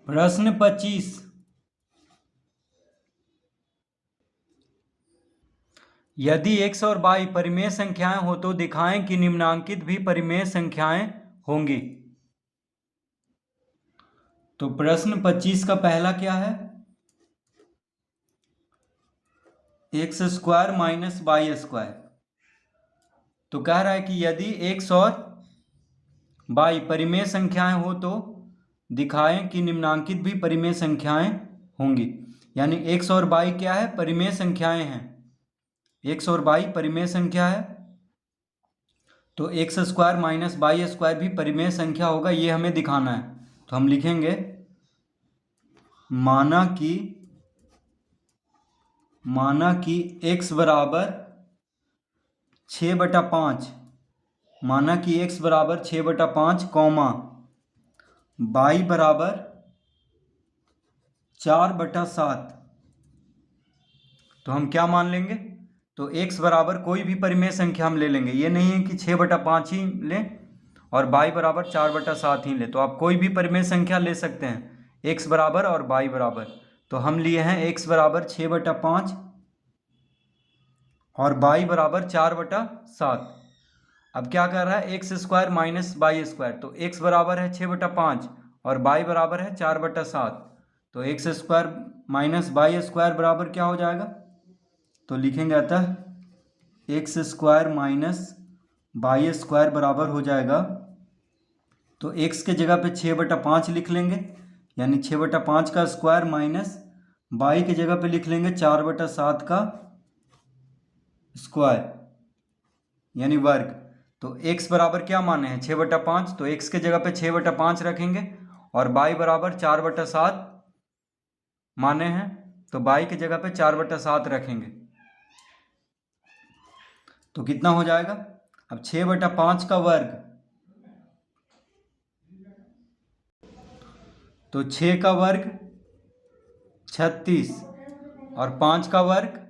प्रश्न 25। यदि x और y परिमेय संख्याएं हो तो दिखाएं कि निम्नांकित भी परिमेय संख्याएं होंगी। तो प्रश्न 25 का पहला क्या है, x square minus y square. तो कह रहा है कि यदि x और y परिमेय संख्याएं हो तो दिखाएं कि निम्नांकित भी परिमेय संख्याएं होंगी। यानी x और y क्या है, परिमेय संख्याएं हैं। x और y परिमेय संख्या है तो x square minus y square भी परिमेय संख्या होगा, ये हमें दिखाना है। तो हम लिखेंगे माना कि x बराबर 6/5, माना कि x बराबर 6/5 कॉमा y बराबर 4/7। तो हम क्या मान लेंगे, तो x बराबर कोई भी परिमेय संख्या हम ले लेंगे। ये नहीं है कि 6/5 ही लें और y बराबर 4/7 ही लें। तो आप कोई भी परिमेय संख्या ले सकते हैं, x बराबर और y बराबर। तो हम लिए हैं x बराबर 6/5 और y बराबर 4/7। अब क्या कर रहा है, x square minus y square. तो x बराबर है 6/5 और y बराबर है 4/7। तो x square minus y square बराबर क्या हो जाएगा, तो लिखेंगे अतः x square minus y square बराबर हो जाएगा, तो x के जगह पे 6/5 लिख लेंगे, यानी 6/5 का स्क्वायर माइनस y के जगह पे लिख लेंगे 4/7 का स्क्वायर यानी वर्ग। तो x बराबर क्या माने हैं 6/5, तो x के जगह पे 6/5 रखेंगे और y बराबर 4/7 माने हैं, तो y के जगह पे 4/7 रखेंगे। तो कितना हो जाएगा, अब 6/5 का वर्ग, तो 6 का वर्ग 36 और 5 का वर्ग,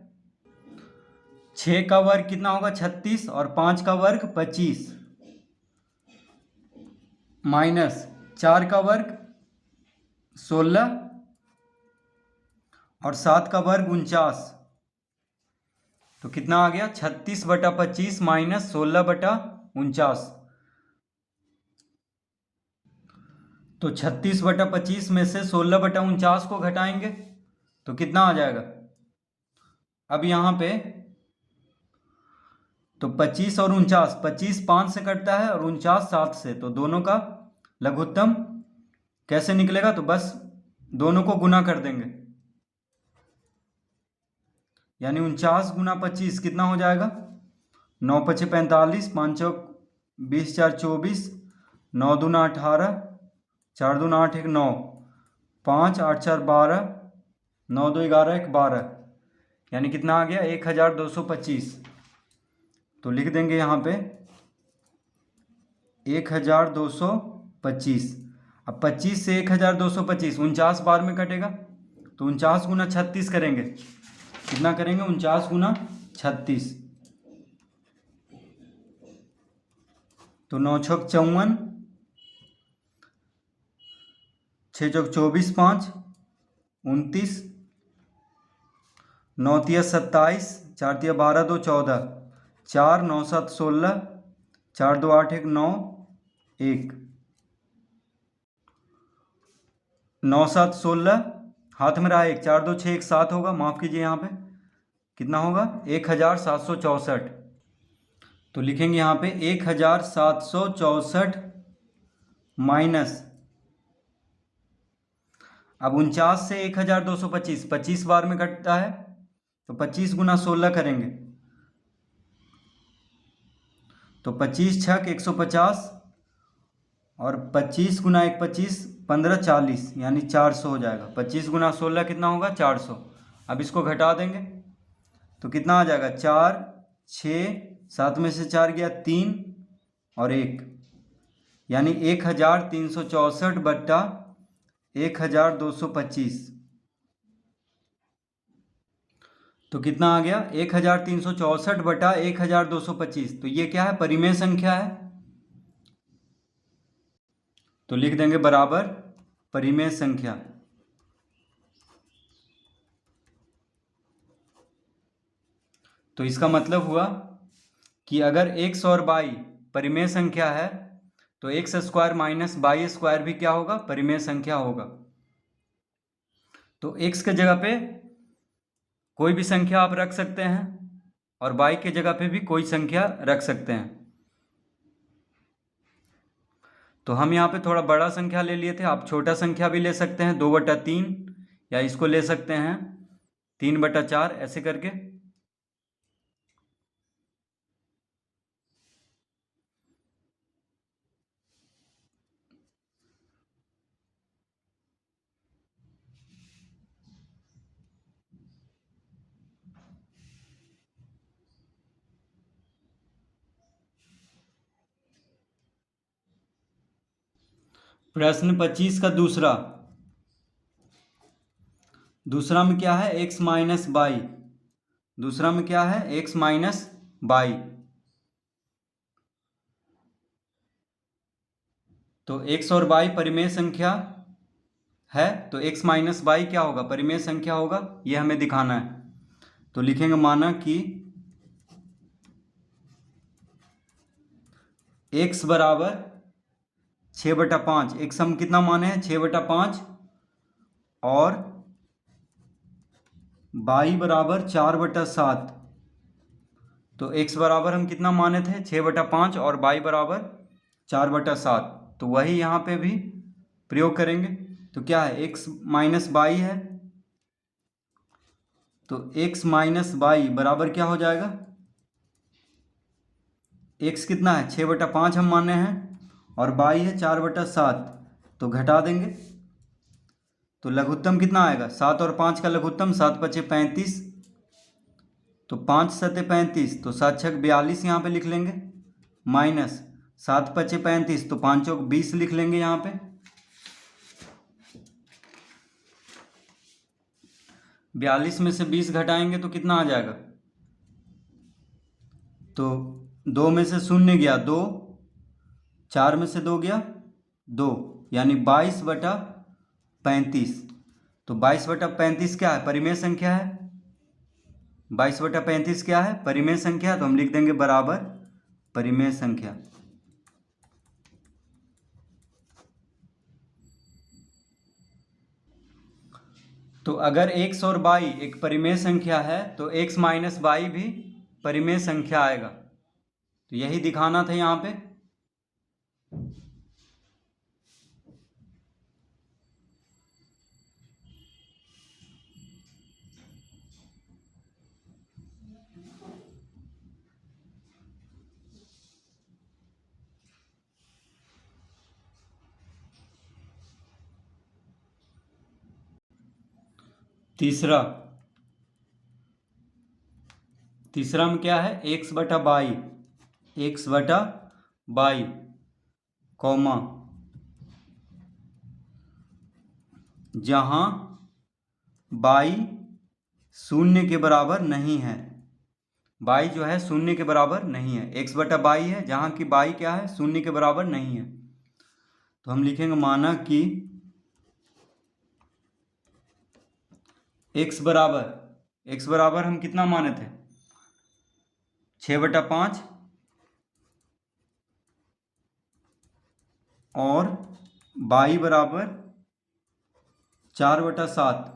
6 का वर्ग कितना होगा 36 और 5 का वर्ग 25 माइनस 4 का वर्ग 16 और 7 का वर्ग 49। तो कितना आ गया 36/25 माइनस 16/49। तो 36/25 में से 16/49 को घटाएंगे तो कितना आ जाएगा। अब यहाँ पे तो 25 और 49, 25 5 से कटता है और 49 7 से, तो दोनों का लघुत्तम कैसे निकलेगा, तो बस दोनों को गुना कर देंगे, यानी 49 गुना 25 कितना हो जाएगा, 9 5 45, 5 चौक 20, 4 24, 9 दूना 18, 4 दूना 8 1 9, 5 8 4 12, 9 2 11 1 12, यानी कितना आ गया 1225। तो लिख देंगे यहाँ पे 1225। अब 25 से 1225 49 बार में कटेगा, तो 49 गुना 36 करेंगे, कितना करेंगे 49 गुना 36, तो 9 छक 54, 6 चौक 24 5 29, 9 तिया 27, 4 तिया 12 2 14, 4 9 7 16, 4 2 8 1 9 1, 9 7 16, हाथ में रहा 1, 4 2 6 1 7 होगा, माफ कीजिए यहाँ पे कितना होगा 1764। तो लिखेंगे यहाँ पे 1764 माइनस, अब 49 से 1225 25 बार में कटता है, तो 25 गुना 16 करेंगे, तो 25 छक 150 और 25 गुना 1 25 15 40, यानी 400 हो जाएगा। 25 गुना 16 कितना होगा 400। अब इसको घटा देंगे तो कितना आ जाएगा 4 6 7 में से 4 गया 3 और 1, यानी 1364/1225। तो कितना आ गया 1364/1225। तो ये क्या है, परिमेय संख्या है। तो लिख देंगे बराबर परिमेय संख्या। तो इसका मतलब हुआ कि अगर x और y परिमेय संख्या है तो x square minus y square भी क्या होगा, परिमेय संख्या होगा। तो x के जगह पे कोई भी संख्या आप रख सकते हैं और y के जगह पे भी कोई संख्या रख सकते हैं। तो हम यहाँ पे थोड़ा बड़ा संख्या ले लिए थे, आप छोटा संख्या भी ले सकते हैं 2/3, या इसको ले सकते हैं 3/4, ऐसे करके। प्रश्न 25 का दूसरा में क्या है, x माइनस बाई। दूसरा में क्या है, x माइनस बाई। तो x और y परिमेय संख्या है, तो x माइनस बाई क्या होगा, परिमेय संख्या होगा, ये हमें दिखाना है। तो लिखेंगे माना कि x बराबर 6/5, x हम कितना माने हैं, 6/5, और y बराबर 4/7। तो x बराबर हम कितना माने थे, 6/5, और y बराबर 4/7। तो वही यहाँ पे भी प्रयोग करेंगे। तो क्या है, x माइनस बाई है, तो x माइनस बाई बराबर क्या हो जाएगा, x कितना है, 6/5 हम माने हैं, और बाई है 4/7, तो घटा देंगे तो लघुत्तम कितना आएगा, 7 और 5 का लघुत्तम, 7×5 = 35, तो 5×7 = 35, तो 7×6 = 42 यहाँ पे लिख लेंगे, माइनस 7×5 = 35, तो 5×4 = 20 लिख लेंगे यहाँ पे। 42 में से 20 घटाएंगे तो कितना आ जाएगा, तो 2 में से 0 गया 2, 4 में से 2 गया 2, यानी 22/35। तो 22/35 क्या है, परिमेय संख्या है। 22/35 क्या है, परिमेय संख्या। तो हम लिख देंगे बराबर परिमेय संख्या। तो अगर x और y एक परिमेय संख्या है तो x माइनस वाई भी परिमेय संख्या आएगा। तो यही दिखाना था यहाँ पे। तीसरा में क्या है, x/y, कॉमा जहां y 0 के बराबर नहीं है। y जो है 0 के बराबर नहीं है, x/y है जहां की y क्या है, 0 के बराबर नहीं है। तो हम लिखेंगे माना कि x बराबर हम कितना माने थे, 6/5, और y बराबर 4/7।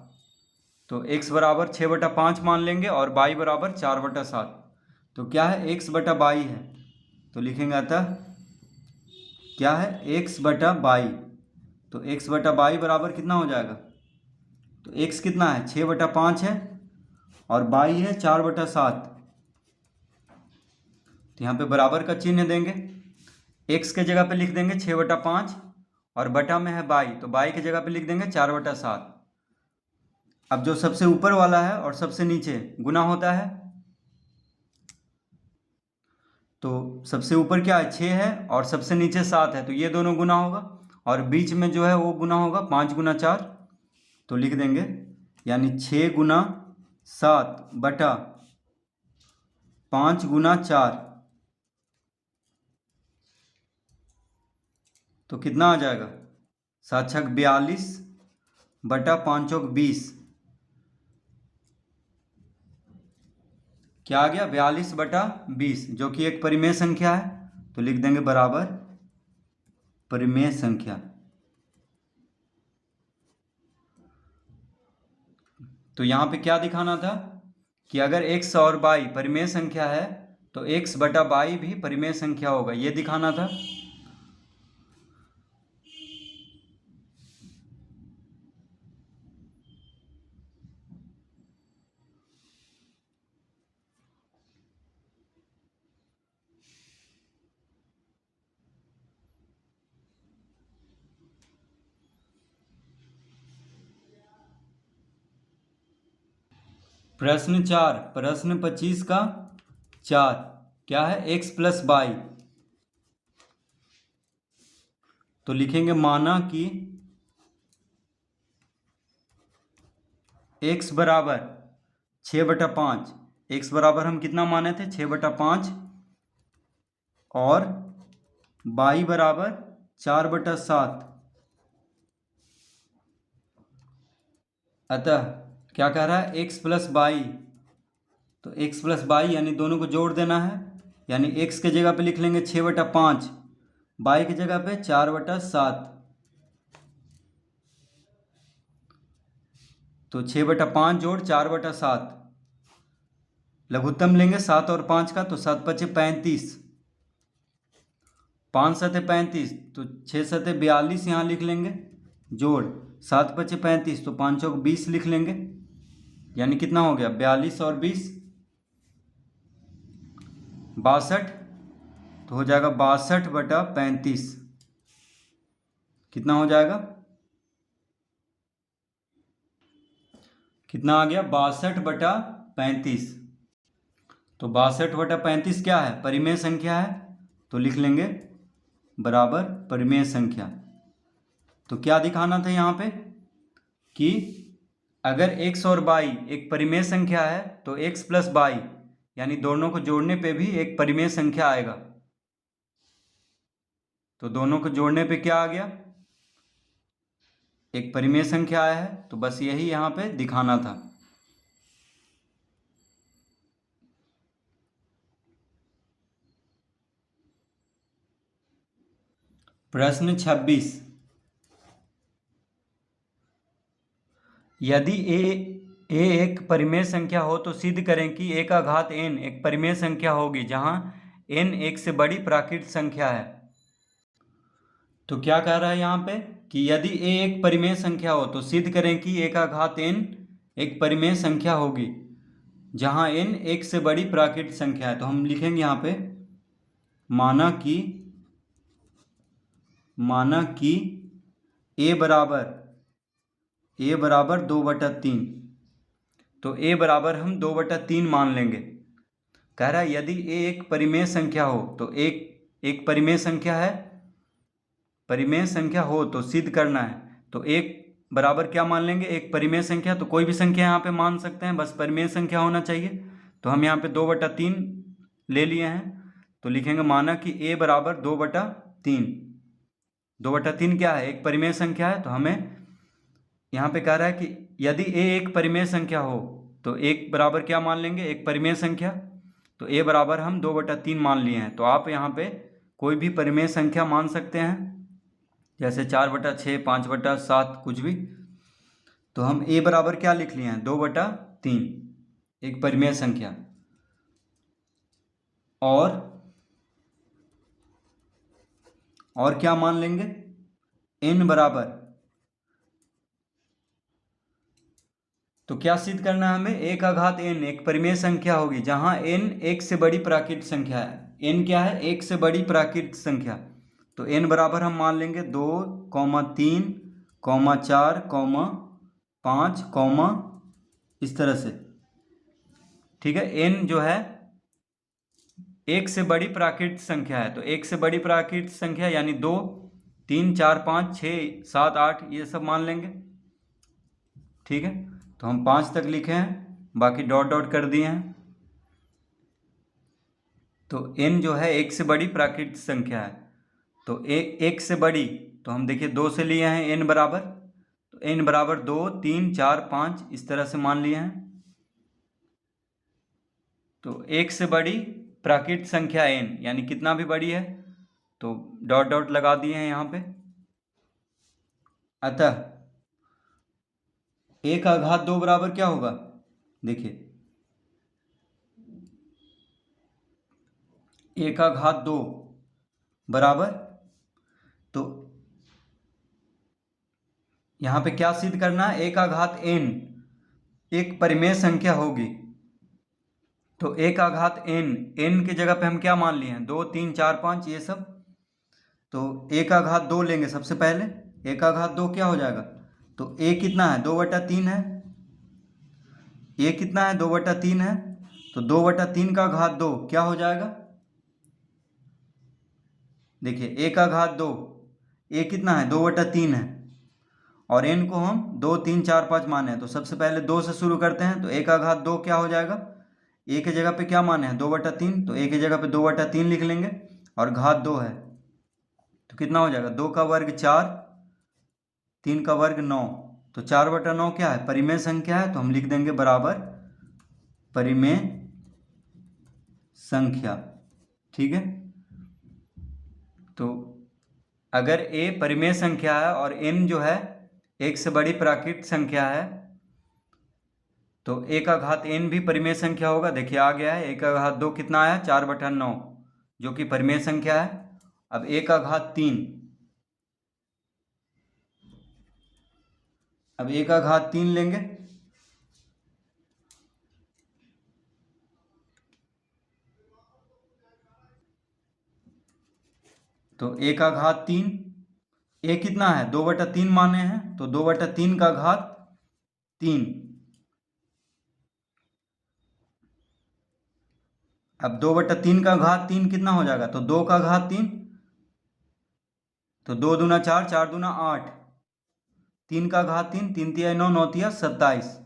तो x बराबर 6/5 मान लेंगे और y बराबर 4/7। तो क्या है, x/y है। तो लिखेंगे अतः क्या है, x/y। तो x/y बराबर कितना हो जाएगा, तो x कितना है, 6/5 है, और y है 4/7। तो यहाँ पे बराबर का चिन्ह देंगे, x के जगह पे लिख देंगे 6/5, और बटा में है y, तो y के जगह पे लिख देंगे 4/7। अब जो सबसे ऊपर वाला है और सबसे नीचे गुना होता है, तो सबसे ऊपर क्या है, 6 है, और सबसे नीचे 7 है, तो ये दोनों गुना होगा, और बीच में जो है वो गुना होगा 5×4। तो लिख देंगे यानी 6×7/5×4। तो कितना आ जाएगा, 7 छक 42 बटा 5 चौक 20, क्या आ गया 42 बटा 20, जो कि एक परिमेय संख्या है, तो लिख देंगे बराबर परिमेय संख्या। तो यहाँ पे क्या दिखाना था कि अगर x और y परिमेय संख्या है तो x बटा y भी परिमेय संख्या होगा, ये दिखाना था। प्रश्न 4, प्रश्न 25 का 4 क्या है, x प्लस वाई। तो लिखेंगे माना कि x बराबर 6/5, x बराबर हम कितना माने थे 6/5, और y बराबर 4/7। अतः क्या कह रहा है, x प्लस वाई, तो x प्लस वाई यानी दोनों को जोड़ देना है, यानी x के जगह पे लिख लेंगे 6/5, y की जगह पे 4/7। तो 6/5 जोड़ 4/7, लघुत्तम लेंगे 7 और 5 का, तो 7 × 5 = 35, 5 × 7 = 35, तो 6 × 7 = 42 यहाँ लिख लेंगे, जोड़ 7 × 5 = 35, तो 5 चौक 20 लिख लेंगे, यानी कितना हो गया 42 और 20 62, तो हो जाएगा 62/35। कितना हो जाएगा, कितना आ गया 62/35। तो 62/35 क्या है, परिमेय संख्या है, तो लिख लेंगे बराबर परिमेय संख्या। तो क्या दिखाना था यहाँ पे कि अगर x और y एक परिमेय संख्या है तो x प्लस y यानी दोनों को जोड़ने पे भी एक परिमेय संख्या आएगा। तो दोनों को जोड़ने पे क्या आ गया, एक परिमेय संख्या आया है, तो बस यही यहाँ पे दिखाना था। प्रश्न 26, यदि a एक परिमेय संख्या हो तो सिद्ध करें कि a का घात n एक परिमेय संख्या होगी जहां n एक से बड़ी प्राकृत संख्या है। तो क्या कह रहा है यहाँ पे कि यदि a एक परिमेय संख्या हो तो सिद्ध करें कि a का घात n एक परिमेय संख्या होगी जहां n एक से बड़ी प्राकृत संख्या है। तो हम लिखेंगे यहाँ पे माना कि a बराबर 2/3, तो a बराबर हम 2/3 मान लेंगे। कह रहा है यदि a एक परिमेय संख्या हो, तो एक परिमेय संख्या है, परिमेय संख्या हो तो सिद्ध करना है, तो एक बराबर क्या मान लेंगे, एक परिमेय संख्या, तो कोई भी संख्या यहाँ पे मान सकते हैं, बस परिमेय संख्या होना चाहिए। तो हम यहाँ पे 2/3 ले लिए हैं, तो लिखेंगे माना कि a बराबर 2/3। 2/3 क्या है, एक परिमेय संख्या है, तो हमें यहाँ पे कह रहा है कि यदि a एक परिमेय संख्या हो तो एक बराबर क्या मान लेंगे, एक परिमेय संख्या, तो a बराबर हम 2/3 मान लिए हैं। तो आप यहाँ पे कोई भी परिमेय संख्या मान सकते हैं, जैसे 4/6, 5/7, कुछ भी। तो हम a बराबर क्या लिख लिए हैं 2/3, एक परिमेय संख्या। और क्या मान लेंगे, n बराबर, तो क्या सिद्ध करना है हमें, a का घात n एक परिमेय संख्या होगी जहां n एक से बड़ी प्राकृत संख्या है। n क्या है, एक से बड़ी प्राकृत संख्या। तो n बराबर हम मान लेंगे 2, 3, 4, 5, इस तरह से। ठीक है, n जो है एक से बड़ी प्राकृत संख्या है, तो एक से बड़ी प्राकृत संख्या यानी 2, 3, 4, 5, 6, 7, 8 ये सब मान लेंगे। ठीक है, तो हम 5 तक लिखे हैं, बाकी डॉट डॉट कर दिए हैं। तो n जो है एक से बड़ी प्राकृत संख्या है, तो एक से बड़ी तो हम देखिए 2 से लिए हैं n बराबर, तो n बराबर 2, 3, 4, 5 इस तरह से मान लिए हैं। तो एक से बड़ी प्राकृत संख्या n यानी कितना भी बड़ी है तो डॉट डॉट लगा दिए हैं यहाँ पे। अतः 1 का घात 2 बराबर क्या होगा, देखिए 1 का घात 2 बराबर, तो यहाँ पे क्या सिद्ध करना है, 1 का घात n एक परिमेय संख्या होगी। तो 1 का घात n की जगह पे हम क्या मान लिए हैं, 2, 3, 4, 5 ये सब। तो 1 का घात 2 लेंगे सबसे पहले, 1 का घात 2 क्या हो जाएगा, तो a कितना है 2/3 है, a कितना है 2/3 है, तो 2/3 का घात 2 क्या हो जाएगा, देखिए a का घात 2, a कितना है 2/3 है और n को हम 2, 3, 4, 5 माने हैं। तो सबसे पहले 2 से शुरू करते हैं, तो a का घात 2 क्या हो जाएगा, a की जगह पे क्या माने हैं 2/3, तो a की जगह पे 2/3 लिख लेंगे और घात 2 है तो कितना हो जाएगा, 2 का वर्ग 4, 3 का वर्ग 9, तो 4/9 क्या है परिमेय संख्या है, तो हम लिख देंगे बराबर परिमेय संख्या। ठीक है, तो अगर a परिमेय संख्या है और n जो है एक से बड़ी प्राकृत संख्या है तो a का घात n भी परिमेय संख्या होगा। देखिए आ गया है, a का घात 2 कितना आया 4/9 जो कि परिमेय संख्या है। अब a का घात 3, अब a का घात 3 लेंगे, तो a का घात 3, a कितना है 2/3 माने हैं, तो 2/3 का घात 3। अब 2/3 का घात 3 कितना हो जाएगा, तो 2 का घात 3, तो 2 दूना 4, 4 दूना 8, 3 का घात 3, 3 तिया 9, 9 तिया 27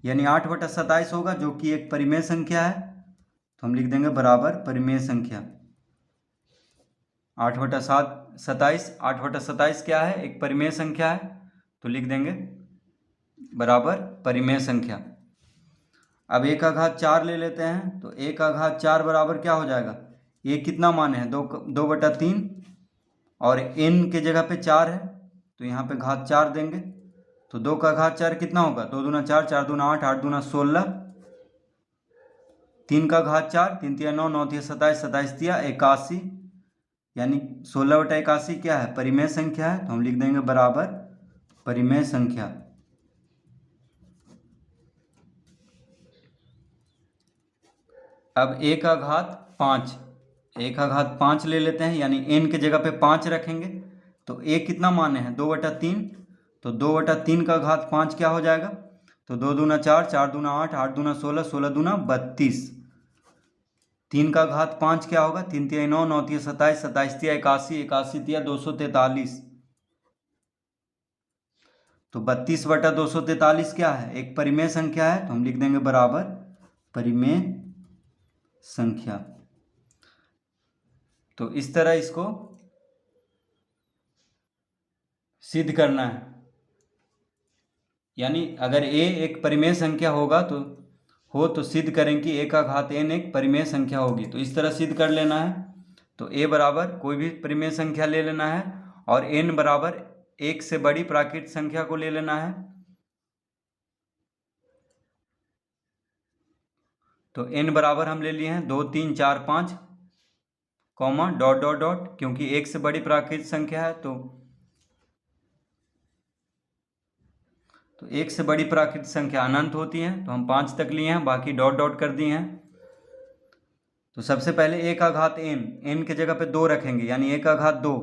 यानी 8/27 होगा जो कि एक परिमेय संख्या है। तो हम लिख देंगे बराबर परिमेय संख्या। 8/27, 8/27 क्या है एक परिमेय संख्या है, तो लिख देंगे बराबर परिमेय संख्या। अब a का घात 4 ले लेते हैं, तो a का घात 4 बराबर क्या हो जाएगा, a कितना माने हैं 2/3 और n के जगह पे 4 है तो यहाँ पे घात 4 देंगे, तो 2 का घात 4 कितना होगा, 2 दूना 4, 4 दूना 8, 8 दूना 16, 3 का घात 4, 3 तिया 9, 9 तिया 27, 27 तिया 81 यानी 16/81 क्या है परिमेय संख्या है। तो हम लिख देंगे बराबर परिमेय संख्या। अब a का घात 5, a का घात 5 ले लेते हैं यानी n के जगह पे 5 रखेंगे, तो a कितना माने हैं 2/3, तो 2/3 का घात 5 क्या हो जाएगा, तो 2 दूना 4, 4 दूना 8, 8 दूना 16, 16 दूना 32, 3 का घात 5 क्या होगा, 3 तिया 9, 9 तिया 27, 27 तिया 81, 81 तिया 243, तो 32/243 क्या है एक परिमेय संख्या है। तो हम लिख देंगे बराबर परिमेय संख्या। तो इस तरह इसको सिद्ध करना है, यानी अगर a एक परिमेय संख्या होगा तो सिद्ध करें कि a का घात n एक परिमेय संख्या होगी। तो इस तरह सिद्ध कर लेना है, तो a बराबर कोई भी परिमेय संख्या ले लेना है और n बराबर एक से बड़ी प्राकृत संख्या को ले लेना है। तो n बराबर हम ले लिए हैं 2, 3, 4, 5 कॉमा डॉट डॉट डॉट, क्योंकि एक से बड़ी प्राकृत संख्या है तो एक से बड़ी प्राकृत संख्या अनंत होती है, तो हम 5 तक लिए हैं, बाकी डॉट डॉट कर दिए हैं। तो सबसे पहले a का घात n के जगह पे 2 रखेंगे यानी a का घात 2,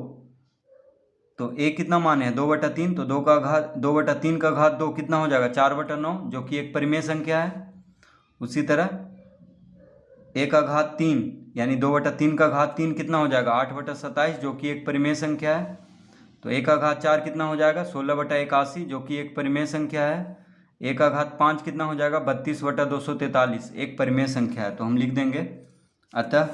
तो a कितना माने हैं 2/3, तो 2/3 का घात 2 कितना हो जाएगा 4/9 जो कि एक परिमेय संख्या है। उसी तरह a का घात 3 यानी 2/3 का घात 3 कितना हो जाएगा 8/27 जो कि एक परिमेय संख्या है। तो a का घात 4 कितना हो जाएगा 16/81 जो कि एक परिमेय संख्या है। a का घात 5 कितना हो जाएगा 32/243 एक परिमेय संख्या है। तो हम लिख देंगे अतः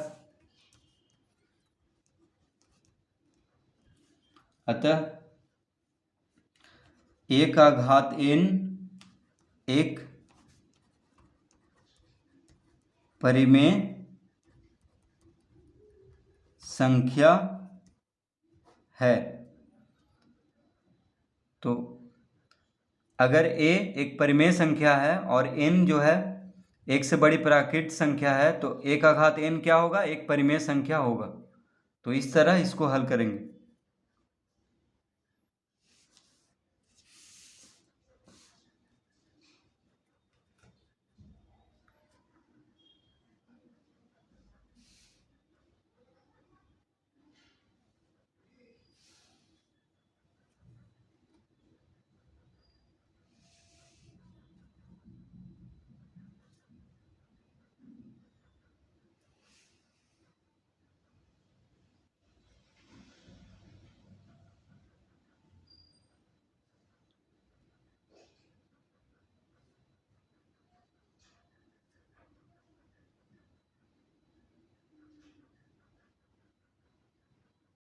a का घात n एक परिमेय संख्या है। तो अगर a एक परिमेय संख्या है और n जो है एक से बड़ी प्राकृत संख्या है, तो a का घात n क्या होगा? एक परिमेय संख्या होगा। तो इस तरह इसको हल करेंगे।